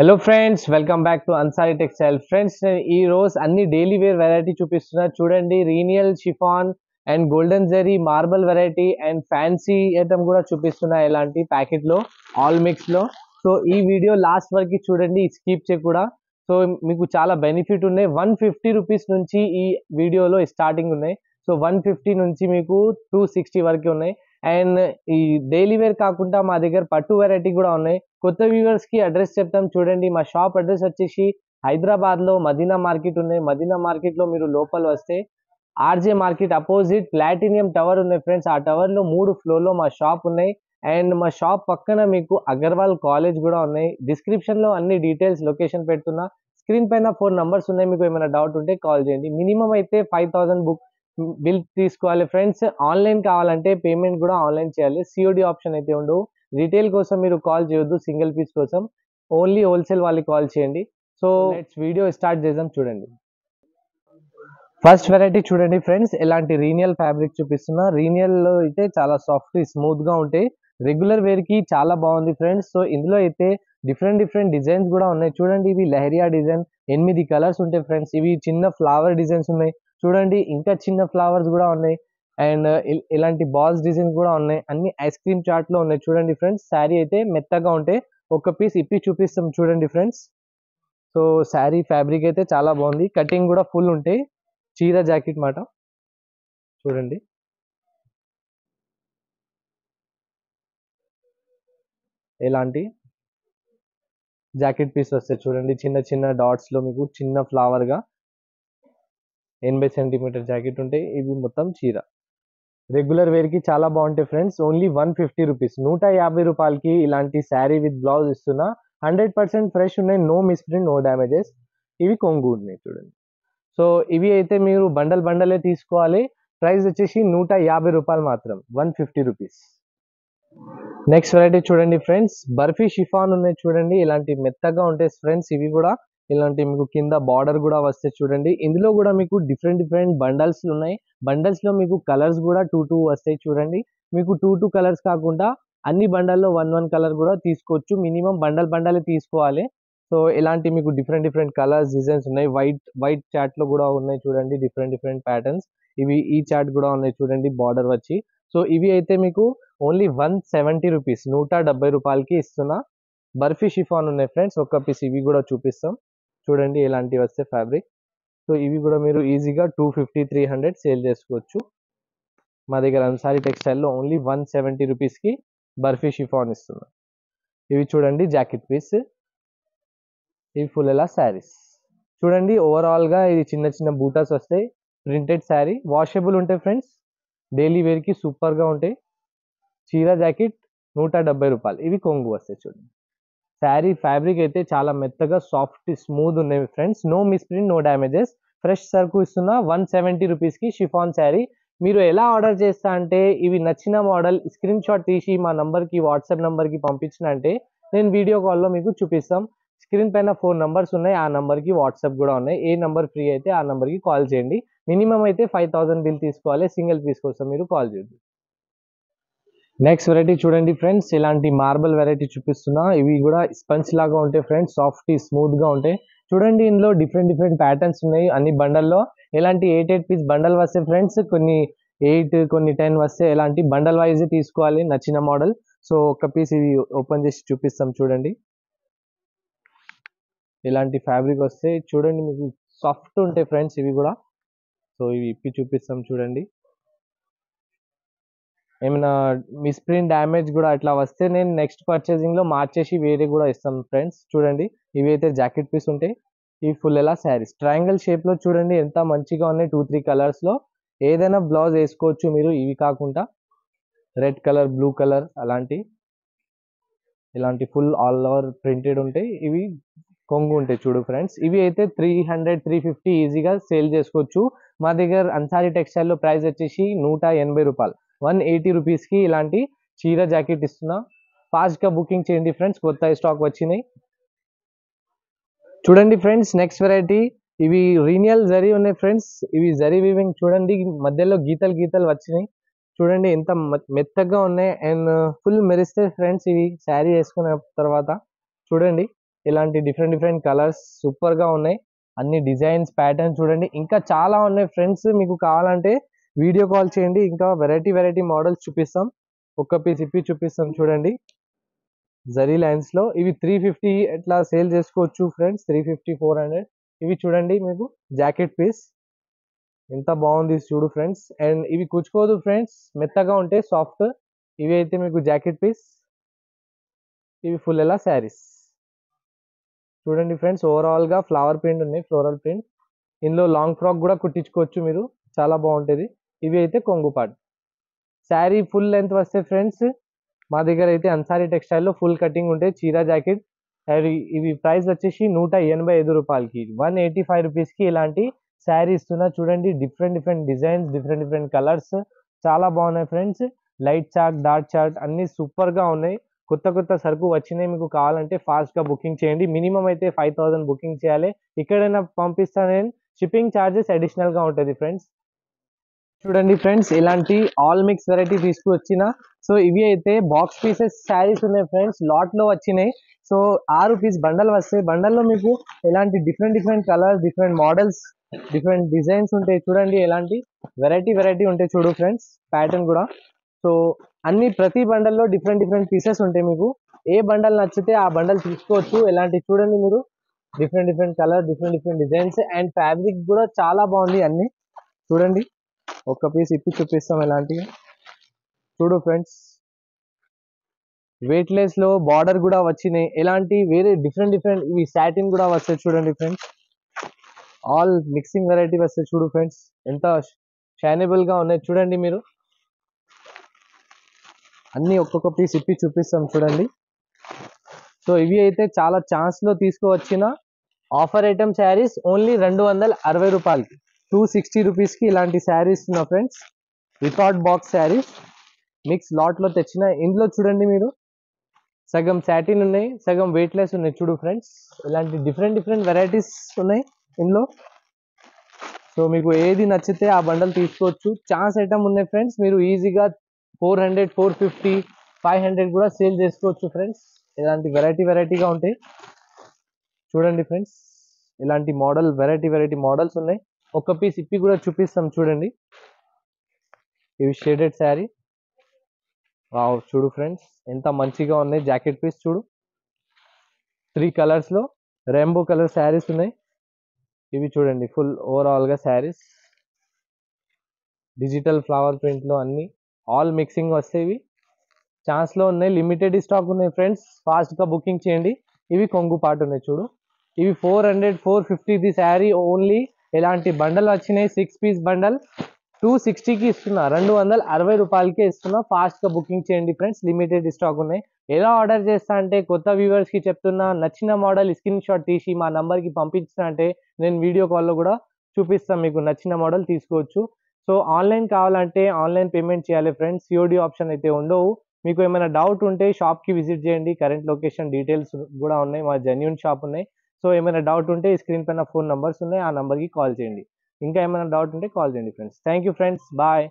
Hello friends, welcome back to Ansari textile. Friends, నేను ఈ రోజు అన్ని డైలీ వేర్ వెరైటీ చూపిస్తున్నా. చూడండి, renal chiffon and golden zari marble variety and fancy item కూడా చూపిస్తున్నా. ఇలాంటి ప్యాకెట్ లో ఆల్ మిక్స్ లో. సో ఈ వీడియో లాస్ట్ వరకు చూడండి, స్కిప్ చేయకుండా. సో మీకు చాలా బెనిఫిట్ ఉన్నాయి. 150 రూపీస్ నుంచి ఈ వీడియోలో స్టార్టింగ్ ఉన్నాయి. సో 150 నుంచి మీకు 260 వరకు ఉన్నాయి. అండ్ ఈ డైలీ వేర్ కాకుండా మా దగ్గర పట్టు వెరైటీ కూడా ఉన్నాయి. కొత్త వ్యూవర్స్ కి అడ్రస్ చెప్తాం చూడండి. మా షాప్ అడ్రస్ వచ్చేసి హైదరాబాద్ లో మదీనా మార్కెట్ ఉన్నాయి. మదీనా మార్కెట్ లో మీరు లోపల వస్తే RJ market opposite platinum tower ఉన్నాయి ఫ్రెండ్స్. ఆ టవర్ లో 3 ఫ్లోర్ లో మా షాప్ ఉన్నాయి. అండ్ మా షాప్ పక్కన మీకు అగర్వాల్ కాలేజ్ కూడా ఉన్నాయి. డిస్క్రిప్షన్ లో అన్ని డీటెయిల్స్ లొకేషన్ పెడుతున్నా. స్క్రీన్ పైన 4 నంబర్స్ ఉన్నాయి. మీకు ఏమైనా డౌట్ ఉంటే కాల్ చేయండి. మినిమం అయితే 5000 బుక్ బిల్ తీసుకోవాలి ఫ్రెండ్స్. ఆన్లైన్ కావాలంటే పేమెంట్ కూడా ఆన్లైన్ చేయాలి. సిఓడి ఆప్షన్ అయితే ఉండవు. రీటైల్ కోసం మీరు కాల్ చేయొద్దు. సింగిల్ పీస్ కోసం ఓన్లీ హోల్సేల్ వాళ్ళకి కాల్ చేయండి. సో లెట్స్ వీడియో స్టార్ట్ చేద్దాం. చూడండి, ఫస్ట్ వెరైటీ చూడండి ఫ్రెండ్స్. ఇలాంటి రీనియల్ ఫ్యాబ్రిక్ చూపిస్తున్నా. రీనియల్ లో అయితే చాలా సాఫ్ట్ స్మూత్ గా ఉంటాయి. రెగ్యులర్ వేర్ కి చాలా బాగుంది ఫ్రెండ్స్. సో ఇందులో అయితే డిఫరెంట్ డిజైన్స్ కూడా ఉన్నాయి. చూడండి, ఇవి లెహరియా డిజైన్ 8 కలర్స్ ఉంటాయి ఫ్రెండ్స్. ఇవి చిన్న ఫ్లవర్ డిజైన్స్ ఉన్నాయి. చూడండి, ఇంకా చిన్న ఫ్లవర్స్ కూడా ఉన్నాయి. అండ్ ఇలాంటి బాల్స్ డిజైన్స్ కూడా ఉన్నాయి. అన్ని ఐస్ క్రీమ్ చార్ట్ లో ఉన్నాయి. చూడండి ఫ్రెండ్స్, శారీ అయితే మెత్తగా ఉంటాయి. ఒక పీస్ ఇప్పి చూపిస్తాం చూడండి ఫ్రెండ్స్. సో శారీ ఫ్యాబ్రిక్ అయితే చాలా బాగుంది. కటింగ్ కూడా ఫుల్ ఉంటాయి. చీర జాకెట్ మాట. చూడండి, ఇలాంటి జాకెట్ పీస్ వస్తాయి. చూడండి, చిన్న చిన్న డాట్స్ లో మీకు చిన్న ఫ్లవర్ గా 80 సెంటీమీటర్ జాకెట్ ఉంటాయి. ఇవి మొత్తం చీర. రెగ్యులర్ వేర్ కి చాలా బాగుంటాయి ఫ్రెండ్స్. ఓన్లీ 150 రూపీస్, 150 రూపాయలకి ఇలాంటి శారీ విత్ బ్లౌజ్ ఇస్తున్నా. 100% ఫ్రెష్ ఉన్నాయి. No misprint, no damages. ఇవి కొంగు ఉన్నాయి. చూడండి, సో ఇవి అయితే మీరు బండలే తీసుకోవాలి. ప్రైస్ వచ్చేసి 150 రూపాయలు మాత్రం, 150 రూపీస్. నెక్స్ట్ వెరైటీ చూడండి ఫ్రెండ్స్, బర్ఫీ షిఫాన్ ఉన్నాయి. చూడండి, ఇలాంటి మెత్తగా ఉంటాయి ఫ్రెండ్స్. ఇవి కూడా ఇలాంటి మీకు కింద బార్డర్ కూడా వస్తే చూడండి. ఇందులో కూడా మీకు డిఫరెంట్ బండల్స్ ఉన్నాయి. బండల్స్ లో మీకు కలర్స్ కూడా టూ వస్తాయి. చూడండి, మీకు టూ కలర్స్ కాకుండా అన్ని బండల్లో వన్ కలర్ కూడా తీసుకోవచ్చు. మినిమం బండలే తీసుకోవాలి. సో ఇలాంటి మీకు డిఫరెంట్ కలర్స్ డిజైన్స్ ఉన్నాయి. వైట్ చాట్ లో కూడా ఉన్నాయి. చూడండి, డిఫరెంట్ ప్యాటర్న్స్. ఇవి ఈ చాట్ కూడా ఉన్నాయి. చూడండి, బార్డర్ వచ్చి. సో ఇవి అయితే మీకు ఓన్లీ 170 రూపీస్, 170 రూపాయలకి ఇస్తున్నా. బర్ఫీ షిఫాన్ ఉన్నాయి ఫ్రెండ్స్. ఒక్క పీస్ ఇవి కూడా చూపిస్తాం. చూడండి, ఇలాంటివి వస్తే ఫ్యాబ్రిక్. సో ఇవి కూడా మీరు ఈజీగా 250 300 సేల్ చేసుకోవచ్చు. మా దగ్గర అన్సారీ టెక్స్టైల్లో ఓన్లీ 170 రూపీస్కి బర్ఫీ షిఫాన్ ఇస్తున్నా. ఇవి చూడండి, జాకెట్ పీస్. ఇవి ఫుల్ ఎలా శారీస్. చూడండి, ఓవరాల్గా ఇది చిన్న బూటాస్ వస్తాయి. ప్రింటెడ్ శారీ, వాషబుల్ ఉంటాయి ఫ్రెండ్స్. డైలీ వేర్కి సూపర్గా ఉంటాయి. చీర జాకెట్ 170 రూపాయలు. ఇవి కొంగు వస్తాయి. చూడండి, శారీ ఫ్యాబ్రిక్ అయితే చాలా మెత్తగా సాఫ్ట్ స్మూత్ ఉన్నాయి friends. No misprint, no damages. Fresh సరుకు ఇస్తున్నా 170 రూపీస్కి షిఫాన్ శారీ. మీరు ఎలా ఆర్డర్ చేస్తా అంటే, ఇవి నచ్చిన మోడల్ స్క్రీన్ షాట్ తీసి మా నంబర్కి, వాట్సాప్ నంబర్కి పంపించిన అంటే నేను వీడియో కాల్లో మీకు చూపిస్తాం. స్క్రీన్ పైన 4 నంబర్స్ ఉన్నాయి. ఆ నంబర్కి వాట్సాప్ కూడా ఉన్నాయి. ఏ నంబర్ ఫ్రీ అయితే ఆ నంబర్కి కాల్ చేయండి. మినిమం అయితే 5000 బిల్ తీసుకోవాలి. సింగిల్ పీస్ కోసం మీరు కాల్ చేయండి. నెక్స్ట్ వెరైటీ చూడండి ఫ్రెండ్స్, ఇలాంటి మార్బల్ వెరైటీ చూపిస్తున్నా. ఇవి కూడా స్పంజ్ లాగా ఉంటాయి ఫ్రెండ్స్. సాఫ్ట్ స్మూత్ గా ఉంటాయి. చూడండి, ఇందులో డిఫరెంట్ ప్యాటర్న్స్ ఉన్నాయి. అన్ని బండల్లో ఇలాంటి 8 పీస్ బండల్ వస్తాయి ఫ్రెండ్స్. కొన్ని 8, కొన్ని 10 వస్తే. ఇలాంటి బండల్ వైజ్ తీసుకోవాలి నచ్చిన మోడల్. సో ఒక పీస్ ఇది ఓపెన్ చేసి చూపిస్తాం. చూడండి, ఇలాంటి ఫ్యాబ్రిక్ వస్తే చూడండి, మీకు సాఫ్ట్ ఉంటాయి ఫ్రెండ్స్. ఇవి కూడా. సో ఇవి ఇప్పి చూపిస్తాం. చూడండి, ఏమైనా మిస్ప్రింట్ డ్యామేజ్ కూడా అట్లా వస్తే నేను నెక్స్ట్ పర్చేసింగ్ లో మార్చేసి వేరే కూడా ఇస్తాం ఫ్రెండ్స్. చూడండి, ఇవి అయితే జాకెట్ పీస్ ఉంటాయి. ఇవి ఫుల్ ఎలా శారీస్. ట్రయాంగిల్ షేప్ లో చూడండి ఎంత మంచిగా ఉన్నాయి. 2-3 కలర్స్ లో ఏదైనా బ్లౌజ్ వేసుకోవచ్చు మీరు. ఇవి కాకుండా రెడ్ కలర్, బ్లూ కలర్ ఇలాంటి ఫుల్ ఆల్ ఓవర్ ప్రింటెడ్ ఉంటాయి. ఇవి కొంగు ఉంటాయి. చూడు ఫ్రెండ్స్, ఇవి అయితే 300 350 ఈజీగా సేల్ చేసుకోవచ్చు. మా దగ్గర అన్సారీ టెక్స్టైల్లో ప్రైస్ వచ్చేసి 180 రూపాయలు, 180 రూపీస్కి ఇలాంటి చీర జాకెట్ ఇస్తున్నా. ఫాస్ట్గా బుకింగ్ చేయండి ఫ్రెండ్స్, కొత్త స్టాక్ వచ్చినాయి. చూడండి ఫ్రెండ్స్, నెక్స్ట్ వెరైటీ. ఇవి రీనియల్ జరీ ఉన్నాయి ఫ్రెండ్స్. ఇవి జరీ వీవింగ్. చూడండి, మధ్యలో గీతలు వచ్చినాయి. చూడండి ఎంత మెత్తగా ఉన్నాయి. అండ్ ఫుల్ మెరిస్తే ఫ్రెండ్స్ ఇవి శారీ వేసుకున్న తర్వాత. చూడండి, ఇలాంటి డిఫరెంట్ డిఫరెంట్ కలర్స్ సూపర్ గా ఉన్నాయి. అన్ని డిజైన్స్ ప్యాటర్న్స్ చూడండి, ఇంకా చాలా ఉన్నాయి ఫ్రెండ్స్. మీకు కావాలంటే వీడియో కాల్ చేయండి, ఇంకా వెరైటీ వెరైటీ మోడల్స్ చూపిస్తాం. ఒక్క పీస్ ఇప్పి చూపిస్తాం చూడండి. జరీ లైన్స్ లో ఇవి 350 ఎట్లా సేల్ చేసుకోవచ్చు ఫ్రెండ్స్. 350 400 ఇవి చూడండి. మీకు జాకెట్ పీస్ ఎంత బాగుంది చూడు ఫ్రెండ్స్. అండ్ ఇవి కుచ్చుకోదు ఫ్రెండ్స్, మెత్తగా ఉంటాయి, సాఫ్ట్. ఇవి అయితే మీకు జాకెట్ పీస్, ఇవి ఫుల్ ఎలా శారీస్ చూడండి ఫ్రెండ్స్. ఓవరాల్ గా ఫ్లవర్ ప్రింట్ ఉన్నాయి, ఫ్లోరల్ ప్రింట్. ఇందులో లాంగ్ ఫ్రాక్ కూడా కుట్టించుకోవచ్చు మీరు, చాలా బాగుంటది. ఇవి అయితే కొంగు పార్ట్. శారీ ఫుల్ లెంత్ వస్తే ఫ్రెండ్స్ మా దగ్గర అయితే అన్సారీ టెక్స్టైల్లో ఫుల్ కటింగ్ ఉంటాయి. చీరా జాకెట్ అవి ఇవి ప్రైస్ వచ్చేసి 185 రూపాయలకి, 185 రూపీస్కి ఇలాంటి శారీ ఇస్తున్నా చూడండి. Different different designs, different different colours, చాలా బాగున్నాయి friends. Light chart, dark chart అన్ని సూపర్ గా ఉన్నాయి. కొత్త కొత్త సరుకు వచ్చినాయి. మీకు కావాలంటే ఫాస్ట్ గా బుకింగ్ చేయండి. మినిమం అయితే 5000 బుకింగ్ చేయాలి. ఎక్కడైనా పంపిస్తా నేను, షిప్పింగ్ ఛార్జెస్ అడిషనల్ గా ఉంటుంది ఫ్రెండ్స్. చూడండి ఫ్రెండ్స్, ఇలాంటి ఆల్ మిక్స్ వెరైటీ తీసుకువచ్చిన. సో ఇవి అయితే బాక్స్ పీసెస్ శారీస్ ఉన్నాయి ఫ్రెండ్స్, లాట్ లో వచ్చినాయి. సో 6 పీస్ బండల్ వస్తాయి. బండల్లో మీకు ఎలాంటి different different colours, different models, different designs ఉంటాయి చూడండి. ఎలాంటి వెరైటీ వెరైటీ ఉంటాయి చూడు ఫ్రెండ్స్, ప్యాటర్న్ కూడా. సో అన్ని ప్రతి బండల్లో డిఫరెంట్ డిఫరెంట్ పీసెస్ ఉంటాయి. మీకు ఏ బండల్ నచ్చితే ఆ బండల్ తీసుకోవచ్చు. ఎలాంటి చూడండి మీరు, different different colour, different different designs. And fabric కూడా చాలా బాగుంది అన్ని చూడండి. ఒక్క పీస్ ఇప్పి చూపిస్తాం ఎలాంటివి చూడు ఫ్రెండ్స్. వెయిట్ లెస్ లో బార్డర్ కూడా వచ్చినాయి. ఎలాంటి వేరే డిఫరెంట్ డిఫరెంట్ ఇవి సాటిన్ కూడా వస్తాయి చూడండి ఫ్రెండ్స్. ఆల్ మిక్సింగ్ వెరైటీ వస్తాయి చూడు ఫ్రెండ్స్. ఎంత షైనబుల్ గా ఉన్నాయి చూడండి మీరు. అన్ని ఒక్కొక్క పీస్ ఇప్పి చూపిస్తాం చూడండి. సో ఇవి అయితే చాలా ఛాన్స్ లో తీసుకువచ్చిన ఆఫర్ ఐటమ్ శారీస్. ఓన్లీ 260 రూపాయలకి, 260 రూపీస్కి ఇలాంటి శారీస్ ఉన్నా friends. Record box saris mix lot లో తెచ్చిన. ఇందులో చూడండి మీరు, సగం సాటిన్ ఉన్నాయి, సగం వెయిట్ లెస్ ఉన్నాయి చూడు ఫ్రెండ్స్. ఇలాంటి డిఫరెంట్ డిఫరెంట్ వెరైటీస్ ఉన్నాయి ఇందులో. సో మీకు ఏది నచ్చితే ఆ బండల్ తీసుకోవచ్చు. ఛాన్స్ ఐటమ్ ఉన్నాయి ఫ్రెండ్స్. మీరు ఈజీగా 400 450 500 కూడా సేల్ చేసుకోవచ్చు ఫ్రెండ్స్. ఇలాంటి వెరైటీ వెరైటీగా ఉంటాయి చూడండి ఫ్రెండ్స్. ఇలాంటి మోడల్ వెరైటీ వెరైటీ మోడల్స్ ఉన్నాయి. ఒక్క పీస్ ఇప్పి కూడా చూపిస్తాం చూడండి. ఇవి షేడెడ్ శారీ, వావ్ చూడు ఫ్రెండ్స్ ఎంత మంచిగా ఉన్నాయి. జాకెట్ పీస్ చూడు, 3 కలర్స్ లో రెయిన్బో కలర్ శారీస్ ఉన్నాయి. ఇవి చూడండి ఫుల్ ఓవరాల్ గా శారీస్, డిజిటల్ ఫ్లవర్ ప్రింట్ లో అన్ని ఆల్ మిక్సింగ్ వస్తాయి. ఇవి ఛాన్స్ లో ఉన్నాయి, లిమిటెడ్ స్టాక్ ఉన్నాయి ఫ్రెండ్స్. ఫాస్ట్ గా బుకింగ్ చేయండి. ఇవి కొంగు పాటు ఉన్నాయి చూడు. ఇవి 400 450 శారీ ఓన్లీ. ఇలాంటి బండల్ వచ్చినాయి. 6 పీస్ బండల్ 260కి ఇస్తున్నా, 260 రూపాయలకే ఇస్తున్నా. ఫాస్ట్ గా బుకింగ్ చేయండి ఫ్రెండ్స్, లిమిటెడ్ స్టాక్ ఉన్నాయి. ఎలా ఆర్డర్ చేస్తా అంటే, కొత్త వ్యూవర్స్ కి చెప్తున్నా, నచ్చిన మోడల్ స్క్రీన్ షాట్ తీసి మా నంబర్ కి పంపించిన అంటే నేను వీడియో కాల్లో కూడా చూపిస్తాను. మీకు నచ్చిన మోడల్ తీసుకోవచ్చు. సో ఆన్లైన్ కావాలంటే ఆన్లైన్ పేమెంట్ చేయాలి ఫ్రెండ్స్. సిఓడి ఆప్షన్ అయితే ఉండవు. మీకు ఏమైనా డౌట్ ఉంటే షాప్ కి విజిట్ చేయండి. కరెంట్ లొకేషన్ డీటెయిల్స్ కూడా ఉన్నాయి, మా జెన్యూన్ షాప్ ఉన్నాయి. సో ఏమైనా డౌట్ ఉంటే స్క్రీన్ పైన ఫోన్ నంబర్స్ ఉన్నాయి, ఆ నంబర్కి కాల్ చేయండి. ఇంకా ఏమైనా డౌట్ ఉంటే కాల్ చేయండి friends. Thank you friends, bye.